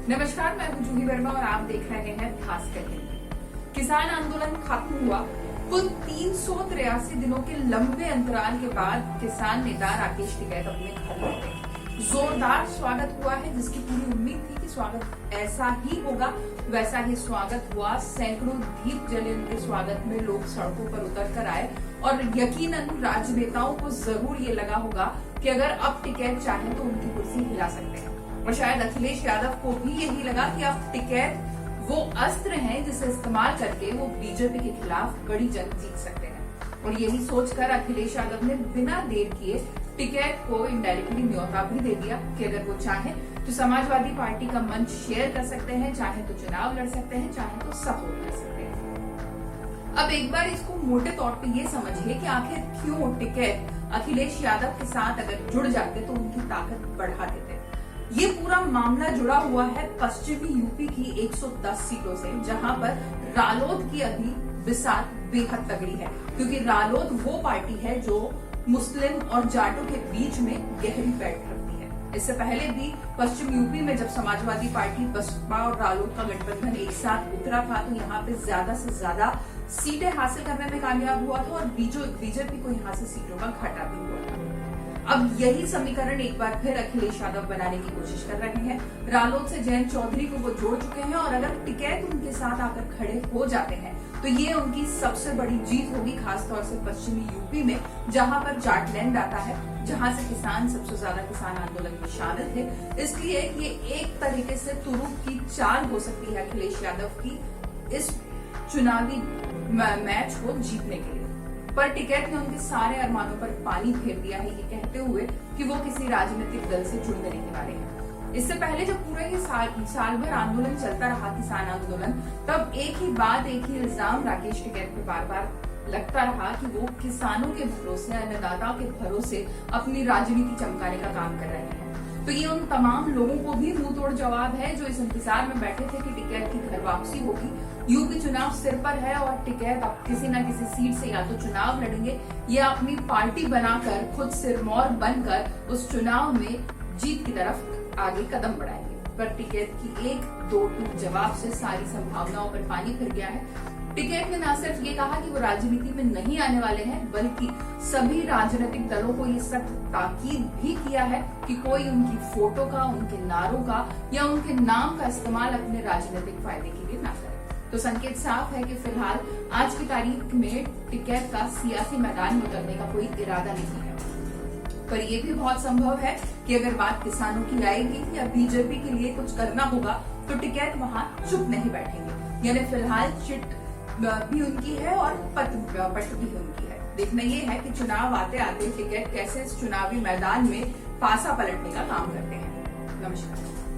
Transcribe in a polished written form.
नमस्कार, मैं हूं जूही वर्मा और आप देख रहे हैं भास्कर हिंदी। किसान आंदोलन खत्म हुआ। कुल 383 दिनों के लंबे अंतराल के बाद किसान नेता राकेश टिकैत अपने घर लौटे। जोरदार स्वागत हुआ है, जिसकी पूरी उम्मीद थी कि स्वागत ऐसा ही होगा। वैसा ही स्वागत हुआ। सैकड़ों दीप जले उनके स्वागत में, लोग सड़कों पर उतर कर आए और यकीनन राजनेताओं को जरूर ये लगा होगा कि अगर अब टिकैत चाहे तो उनकी कुर्सी हिला सकते हैं। और शायद अखिलेश यादव को भी यही लगा कि अब टिकैत वो अस्त्र हैं जिसे इस्तेमाल करके वो बीजेपी के खिलाफ बड़ी जंग जीत सकते हैं। और यही सोचकर अखिलेश यादव ने बिना देर किए टिकैत को इनडायरेक्टली न्योता भी दे दिया कि अगर वो चाहे तो समाजवादी पार्टी का मंच शेयर कर सकते हैं, चाहे तो चुनाव लड़ सकते हैं, चाहे तो सपोर्ट कर सकते हैं। अब एक बार इसको मोटे तौर पे ये समझिए कि आखिर क्यों टिकैत अखिलेश यादव के साथ अगर जुड़ जाते तो उनकी ताकत बढ़ा देते। ये पूरा मामला जुड़ा हुआ है पश्चिमी यूपी की 110 सीटों से, जहां पर रालोद की अभी बिसात बेहद तगड़ी है, क्योंकि रालोद वो पार्टी है जो मुस्लिम और जाटों के बीच में गहरी पैठ रखती है। इससे पहले भी पश्चिम यूपी में जब समाजवादी पार्टी, बसपा और रालोद का गठबंधन एक साथ उतरा था तो यहाँ पे ज्यादा से ज्यादा सीटें हासिल करने में कामयाब हुआ था और बीजेपी को यहाँ से सीटों का घाटा भी हुआ था। अब यही समीकरण एक बार फिर अखिलेश यादव बनाने की कोशिश कर रहे हैं। रालोद से जयंत चौधरी को वो जोड़ चुके हैं और अगर टिकैत उनके साथ आकर खड़े हो जाते हैं तो ये उनकी सबसे बड़ी जीत होगी, खासतौर से पश्चिमी यूपी में, जहां पर जाटलैंड आता है, जहां से किसान सबसे ज्यादा किसान आंदोलन में शामिल थे। इसलिए ये एक तरीके से तुरुप की चाल हो सकती है अखिलेश यादव की इस चुनावी मैच को जीतने के लिए। पर टिकैत ने उनके सारे अरमानों पर पानी फेर दिया है, ये कहते हुए कि वो किसी राजनीतिक दल से जुड़ने नहीं वाले हैं। इससे पहले जब पूरे ही साल भर आंदोलन चलता रहा, किसान आंदोलन, तब एक ही इल्जाम राकेश टिकैत पे बार बार लगता रहा कि वो किसानों के भरोसे, अन्नदाताओं के भरोसे अपनी राजनीति चमकाने का काम कर रहे हैं। तो ये उन तमाम लोगों को भी मुंह तोड़ जवाब है जो इस इंतजार में बैठे थे कि टिकैत की घर वापसी होगी। यूपी चुनाव सिर पर है और टिकैत अब किसी न किसी सीट से या तो चुनाव लड़ेंगे या अपनी पार्टी बनाकर खुद सिरमौर बनकर उस चुनाव में जीत की तरफ आगे कदम बढ़ाएंगे। पर टिकैत की एक दो टूक जवाब से सारी संभावनाओं पर पानी फिर गया है। टिकैत ने न सिर्फ ये कहा कि वो राजनीति में नहीं आने वाले हैं, बल्कि सभी राजनीतिक दलों को ये सख्त ताकीद भी किया है कि कोई उनकी फोटो का, उनके नारों का या उनके नाम का इस्तेमाल अपने राजनीतिक फायदे के लिए न करे। तो संकेत साफ है कि फिलहाल आज की तारीख में टिकैत का सियासी मैदान में उतरने का कोई इरादा नहीं है। पर यह भी बहुत संभव है कि अगर बात किसानों की आएगी या बीजेपी के लिए कुछ करना होगा तो टिकैत वहां चुप नहीं बैठेंगे। यानी फिलहाल चिट भी उनकी है और पट भी उनकी है। देखना ये है कि चुनाव आते आते टिकैत कैसे इस चुनावी मैदान में पासा पलटने का काम करते हैं। नमस्कार।